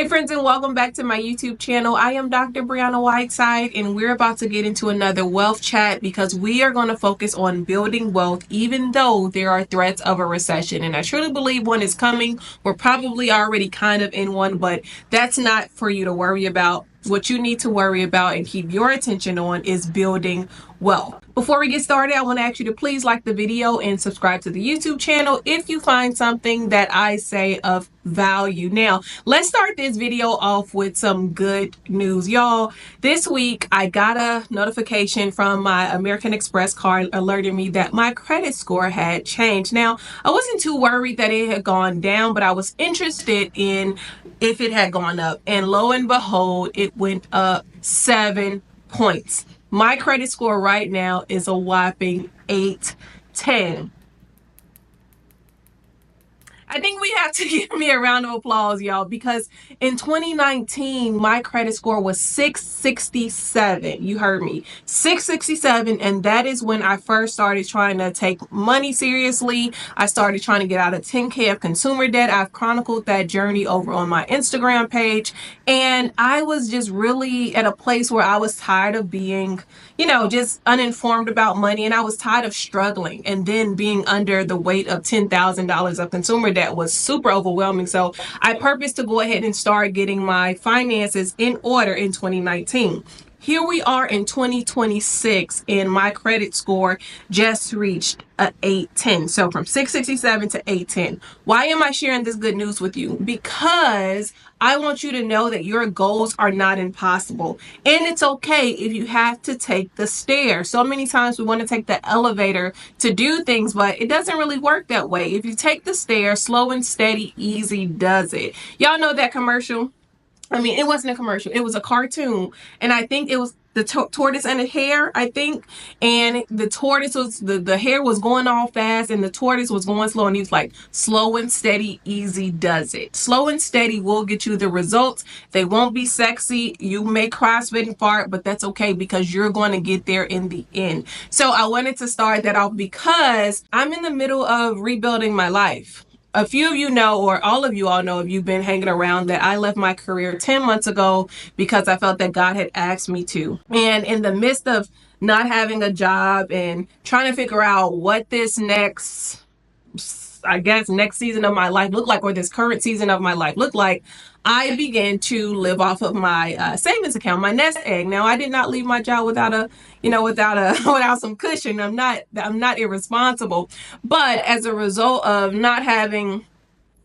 Hey friends, and welcome back to my YouTube channel. I am Dr. Brianna Whiteside, and we're about to get into another wealth chat because we are going to focus on building wealth even though there are threats of a recession. And I truly believe one is coming. We're probably already kind of in one, but that's not for you to worry about. What you need to worry about and keep your attention on is building wealth. Before we get started, I want to ask you to please like the video and subscribe to the YouTube channel if you find something that I say of value. Now, let's start this video off with some good news. Y'all, this week I got a notification from my American Express card alerting me that my credit score had changed. Now, I wasn't too worried that it had gone down, but I was interested in if it had gone up. And lo and behold, it went up 7 points. My credit score right now is a whopping 810. I think we have to give me a round of applause, y'all, because in 2019, my credit score was 667. You heard me, 667. And that is when I first started trying to take money seriously. I started trying to get out of 10K of consumer debt. I've chronicled that journey over on my Instagram page. And I was just really at a place where I was tired of being, just uninformed about money. And I was tired of struggling and then being under the weight of $10,000 of consumer debt was super overwhelming. So I purposed to go ahead and start getting my finances in order in 2019. Here we are in 2026 and my credit score just reached a 810. So from 667 to 810. Why am I sharing this good news with you? Because I want you to know that your goals are not impossible. And it's okay if you have to take the stairs. So many times we want to take the elevator to do things, but it doesn't really work that way. If you take the stairs, slow and steady, easy does it. Y'all know that commercial? I mean, it wasn't a commercial. It was a cartoon. And I think it was the tortoise and the hare, I think. And the tortoise was, the hare was going all fast and the tortoise was going slow. And he was like, slow and steady, easy does it. Slow and steady will get you the results. They won't be sexy. You may cry, spit, and fart, but that's okay because you're going to get there in the end. So I wanted to start that off because I'm in the middle of rebuilding my life. A few of you know, or all of you all know if you've been hanging around, that I left my career 10 months ago because I felt that God had asked me to. And in the midst of not having a job and trying to figure out what this next season of my life looked like, or this current season of my life looked like, I began to live off of my savings account, my nest egg. Now, I did not leave my job without some cushion. I'm not irresponsible, but as a result of not having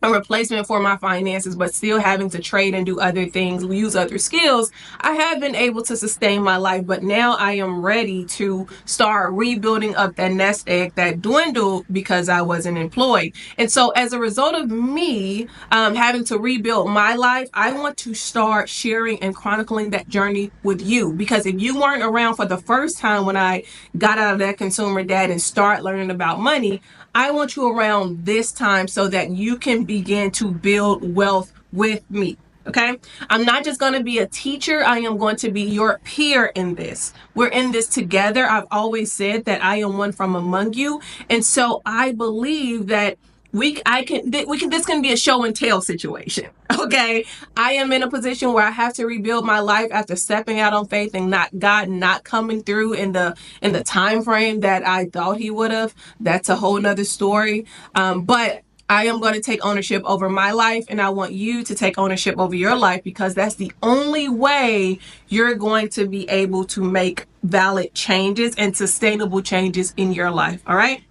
a replacement for my finances, but still having to trade and do other things, use other skills, I have been able to sustain my life. But now I am ready to start rebuilding up that nest egg that dwindled because I wasn't employed. And so as a result of me having to rebuild my life, I want to start sharing and chronicling that journey with you. Because if you weren't around for the first time when I got out of that consumer debt and start learning about money, I want you around this time so that you can begin to build wealth with me. Okay? I'm not just going to be a teacher. I am going to be your peer in this. We're in this together. I've always said that I am one from among you. And so I believe that this can be a show and tell situation. Okay. I am in a position where I have to rebuild my life after stepping out on faith and God not coming through in the time frame that I thought he would have. That's a whole nother story. But I am going to take ownership over my life, and I want you to take ownership over your life because that's the only way you're going to be able to make valid changes and sustainable changes in your life. All right.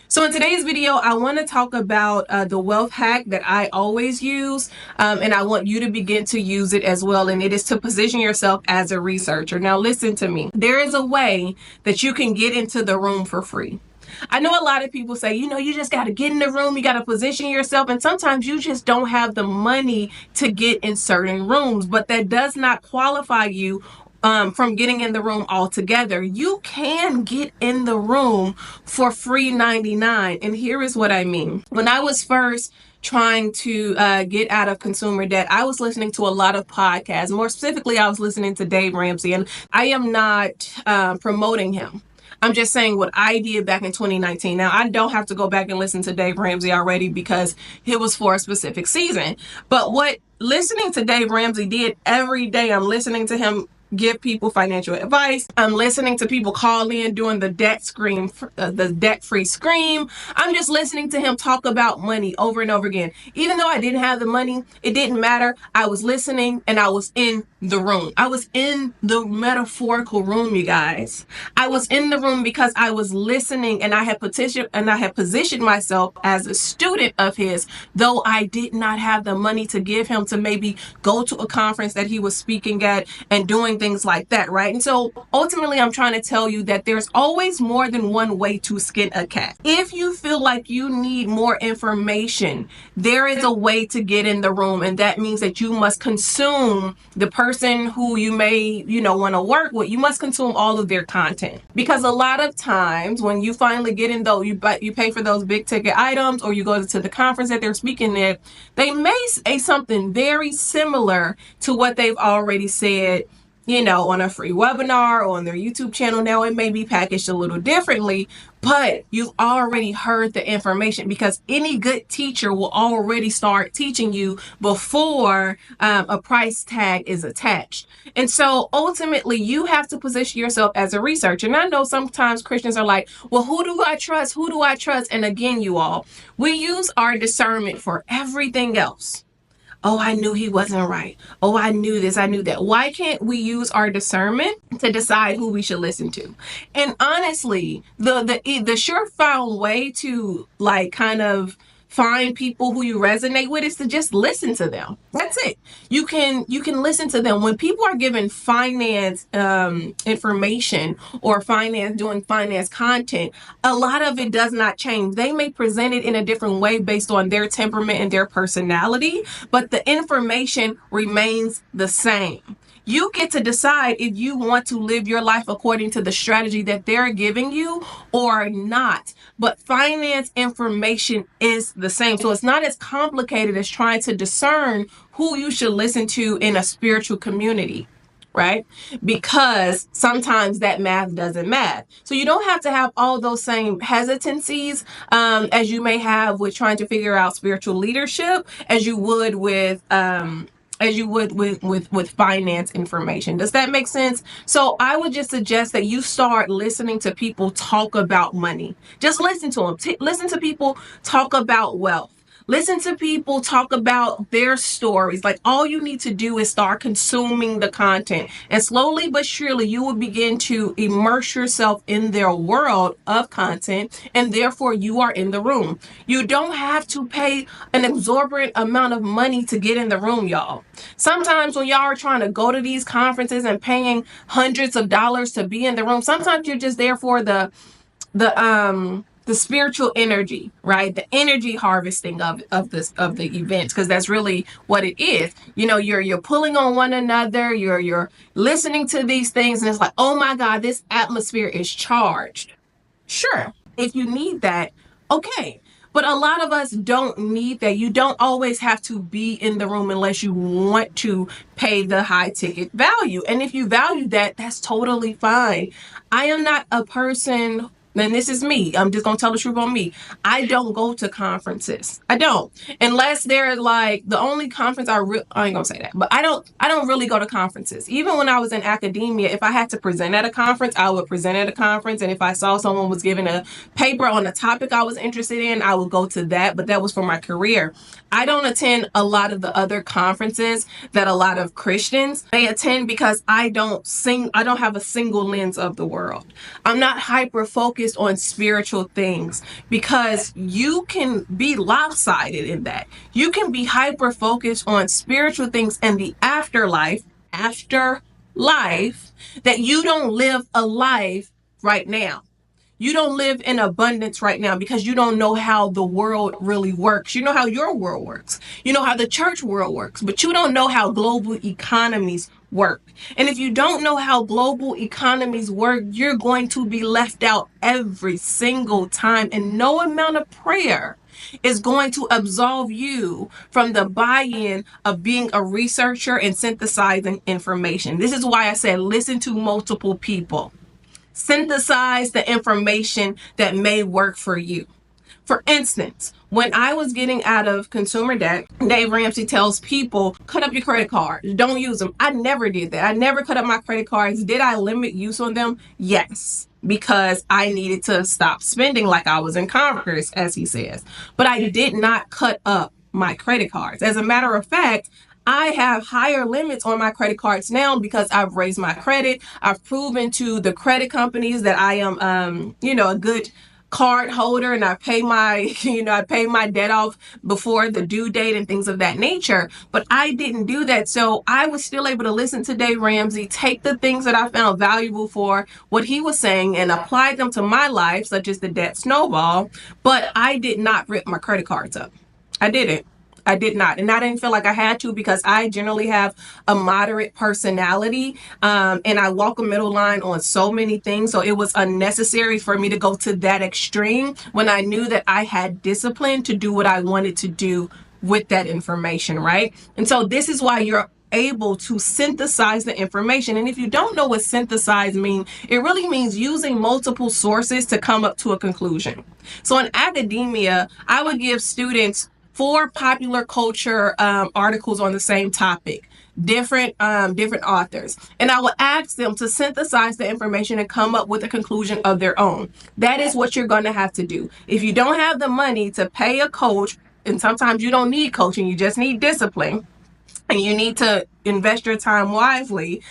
So in today's video, I want to talk about the wealth hack that I always use, and I want you to begin to use it as well, and it is to position yourself as a researcher. Now listen to me. There is a way that you can get into the room for free. I know a lot of people say, you just got to get in the room, you got to position yourself, and sometimes you just don't have the money to get in certain rooms, but that does not qualify you from getting in the room altogether. You can get in the room for free 99. And here is what I mean. When I was first trying to get out of consumer debt, I was listening to a lot of podcasts. More specifically, I was listening to Dave Ramsey, and I am not promoting him. I'm just saying what I did back in 2019. Now, I don't have to go back and listen to Dave Ramsey already because it was for a specific season. But what listening to Dave Ramsey did every day, I'm listening to him give people financial advice. I'm listening to people call in doing the debt-free scream. I'm just listening to him talk about money over and over again. Even though I didn't have the money, it didn't matter. I was listening and I was in the room. I was in the metaphorical room, you guys. I was in the room because I was listening, and I had positioned myself as a student of his, though I did not have the money to give him to maybe go to a conference that he was speaking at and doing things like that, right? And so ultimately, I'm trying to tell you that there's always more than one way to skin a cat. If you feel like you need more information, there is a way to get in the room, and that means that you must consume the person who you may, want to work with. You must consume all of their content, because a lot of times when you finally get in, though, you pay for those big ticket items, or you go to the conference that they're speaking at, they may say something very similar to what they've already said, on a free webinar or on their YouTube channel. Now, it may be packaged a little differently, but you've already heard the information, because any good teacher will already start teaching you before a price tag is attached. And so ultimately, you have to position yourself as a researcher. And I know sometimes Christians are like, well, who do I trust? Who do I trust? And again, you all, we use our discernment for everything else. Oh, I knew he wasn't right. Oh, I knew this, I knew that. Why can't we use our discernment to decide who we should listen to? And honestly, the surefire way to kind of find people who you resonate with is to just listen to them. That's it. You can listen to them. When people are given finance information or doing finance content, a lot of it does not change. They may present it in a different way based on their temperament and their personality, but the information remains the same. You get to decide if you want to live your life according to the strategy that they're giving you or not. But finance information is the same. So it's not as complicated as trying to discern who you should listen to in a spiritual community, right? Because sometimes that math doesn't math. So you don't have to have all those same hesitancies as you may have with trying to figure out spiritual leadership as you would with finance information. Does that make sense? So I would just suggest that you start listening to people talk about money. Just listen to them. Listen to people talk about wealth. Listen to people talk about their stories. Like, all you need to do is start consuming the content. And slowly but surely, you will begin to immerse yourself in their world of content. And therefore, you are in the room. You don't have to pay an exorbitant amount of money to get in the room, y'all. Sometimes when y'all are trying to go to these conferences and paying hundreds of dollars to be in the room, sometimes you're just there for the spiritual energy, right? The energy harvesting of the events, because that's really what it is. You're pulling on one another, you're listening to these things, and it's like, oh my God, this atmosphere is charged. Sure, if you need that, okay. But a lot of us don't need that. You don't always have to be in the room unless you want to pay the high ticket value. And if you value that, that's totally fine. I am not a person, and this is me, I'm just going to tell the truth on me. I don't go to conferences. I don't. Unless they're like the only conference I ain't going to say that, but I don't really go to conferences. Even when I was in academia, if I had to present at a conference, I would present at a conference. And if I saw someone was giving a paper on a topic I was interested in, I would go to that. But that was for my career. I don't attend a lot of the other conferences that a lot of Christians they attend, because I don't have a single lens of the world. I'm not hyper focused on spiritual things, because you can be lopsided in that. You can be hyper focused on spiritual things and the afterlife, that you don't live a life right now. You don't live in abundance right now because you don't know how the world really works. You know how your world works. You know how the church world works, but you don't know how global economies work. And if you don't know how global economies work, you're going to be left out every single time. And no amount of prayer is going to absolve you from the buy-in of being a researcher and synthesizing information. This is why I said listen to multiple people. Synthesize the information that may work for you. For instance, when I was getting out of consumer debt, Dave Ramsey tells people, cut up your credit cards. Don't use them. I never did that. I never cut up my credit cards. Did I limit use on them? Yes, because I needed to stop spending like I was in Congress, as he says. But I did not cut up my credit cards. As a matter of fact, I have higher limits on my credit cards now because I've raised my credit. I've proven to the credit companies that I am, a good card holder, and I pay my debt off before the due date and things of that nature. But I didn't do that. So I was still able to listen to Dave Ramsey, take the things that I found valuable for what he was saying and apply them to my life, such as the debt snowball. But I did not rip my credit cards up. I didn't. I did not. And I didn't feel like I had to because I generally have a moderate personality. And I walk a middle line on so many things. So it was unnecessary for me to go to that extreme when I knew that I had discipline to do what I wanted to do with that information, right? And so this is why you're able to synthesize the information. And if you don't know what synthesize means, it really means using multiple sources to come up to a conclusion. So in academia, I would give students 4 popular culture articles on the same topic, different authors, and I will ask them to synthesize the information and come up with a conclusion of their own. That is what you're going to have to do. If you don't have the money to pay a coach, and sometimes you don't need coaching, you just need discipline, and you need to invest your time wisely.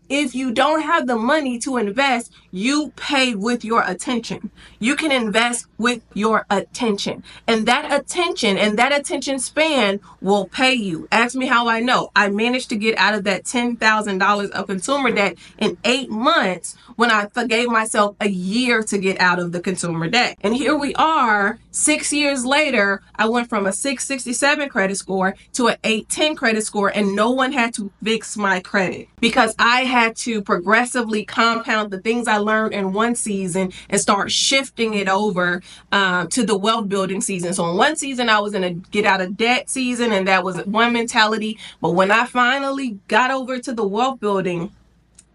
If you don't have the money to invest, you pay with your attention. You can invest with your attention. And that attention span will pay you. Ask me how I know. I managed to get out of that $10,000 of consumer debt in 8 months when I gave myself a year to get out of the consumer debt. And here we are, 6 years later, I went from a 667 credit score to an 810 credit score, and no one had to fix my credit because I had to progressively compound the things I learned in one season and start shifting it over to the wealth building season. So in one season, I was in a get out of debt season, and that was one mentality. But when I finally got over to the wealth building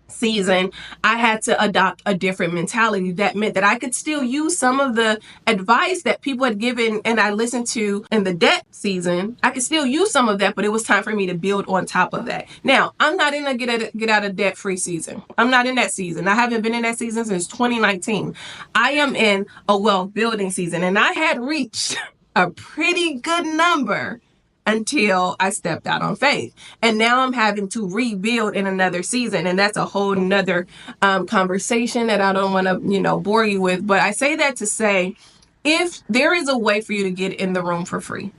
season, I had to adopt a different mentality. That meant that I could still use some of the advice that people had given and I listened to in the debt season. I could still use some of that, but it was time for me to build on top of that. Now, I'm not in a get out of debt free season. I'm not in that season. I haven't been in that season since 2019. I am in a wealth building season, and I had reached a pretty good number until I stepped out on faith. And now I'm having to rebuild in another season. And that's a whole nother conversation that I don't want to, bore you with. But I say that to say, if there is a way for you to get in the room for free,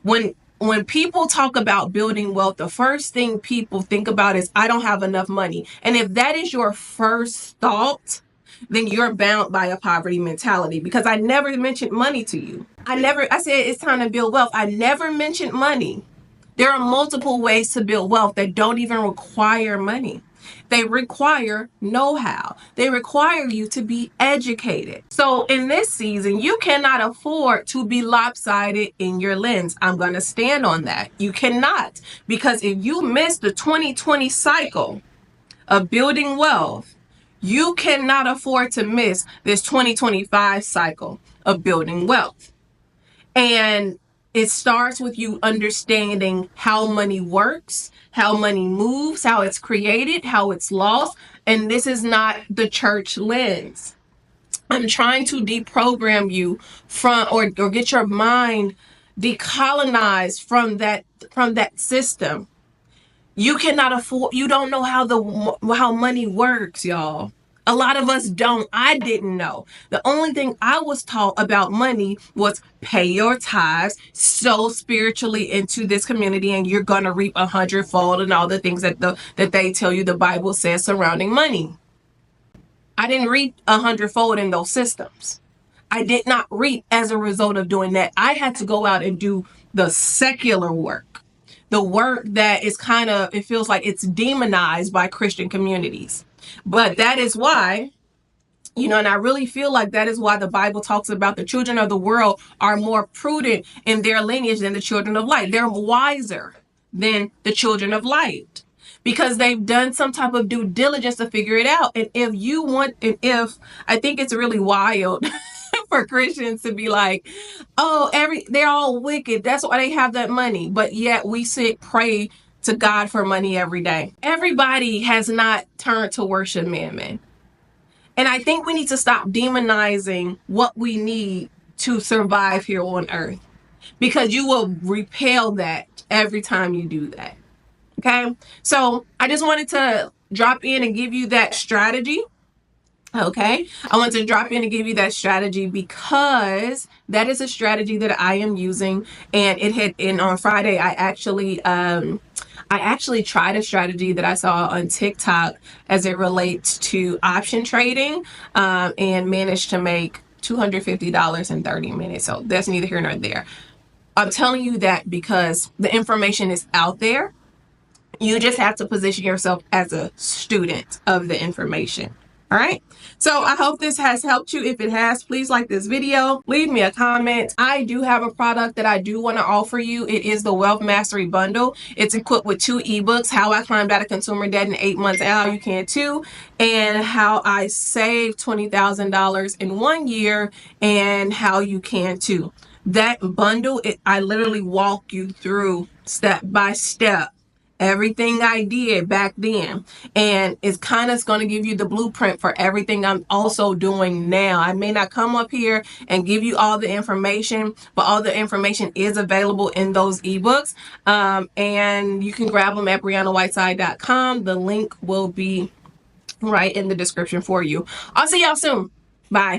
when people talk about building wealth, the first thing people think about is, I don't have enough money. And if that is your first thought, then you're bound by a poverty mentality, because I never mentioned money to you. I said it's time to build wealth. I never mentioned money. There are multiple ways to build wealth that don't even require money. They require know-how. They require you to be educated. So in this season, you cannot afford to be lopsided in your lens. I'm going to stand on that. You cannot, because if you miss the 2020 cycle of building wealth, you cannot afford to miss this 2025 cycle of building wealth. And it starts with you understanding how money works, how money moves, how it's created, how it's lost. And this is not the church lens. I'm trying to deprogram you from or get your mind decolonized from that system. You cannot afford, you don't know how money works, y'all. A lot of us don't. I didn't know. The only thing I was taught about money was pay your tithes, sow spiritually into this community, and you're going to reap 100-fold, and all the things that they tell you the Bible says surrounding money. I didn't reap 100-fold in those systems. I did not reap as a result of doing that. I had to go out and do the secular work. The work that is it feels like it's demonized by Christian communities. But that is why, and I really feel like that is why the Bible talks about the children of the world are more prudent in their lineage than the children of light. They're wiser than the children of light. because they've done some type of due diligence to figure it out. And if I think it's really wild for Christians to be like, oh, they're all wicked, that's why they have that money, but yet we pray to God for money every day. Everybody has not turned to worship mammon. And I think we need to stop demonizing what we need to survive here on earth, because you will repel that every time you do that. Okay? So I just wanted to drop in and give you that strategy. Okay, I want to drop in and give you that strategy because that is a strategy that I am using, and it had in on Friday. I actually tried a strategy that I saw on TikTok as it relates to option trading, and managed to make $250 in 30 minutes. So that's neither here nor there. I'm telling you that because the information is out there. You just have to position yourself as a student of the information. All right. So I hope this has helped you. If it has, please like this video, leave me a comment. I do have a product that I do want to offer you. It is the Wealth Mastery Bundle. It's equipped with 2 ebooks, How I Climbed Out of Consumer Debt in 8 Months and How You Can Too, and How I Saved $20,000 in 1 year and How You Can Too. That bundle, I literally walk you through step by step everything I did back then, and it's kind of going to give you the blueprint for everything I'm also doing now. I may not come up here and give you all the information, but all the information is available in those ebooks, and you can grab them at BriannaWhiteside.com. The link will be right in the description for you. I'll see y'all soon. Bye.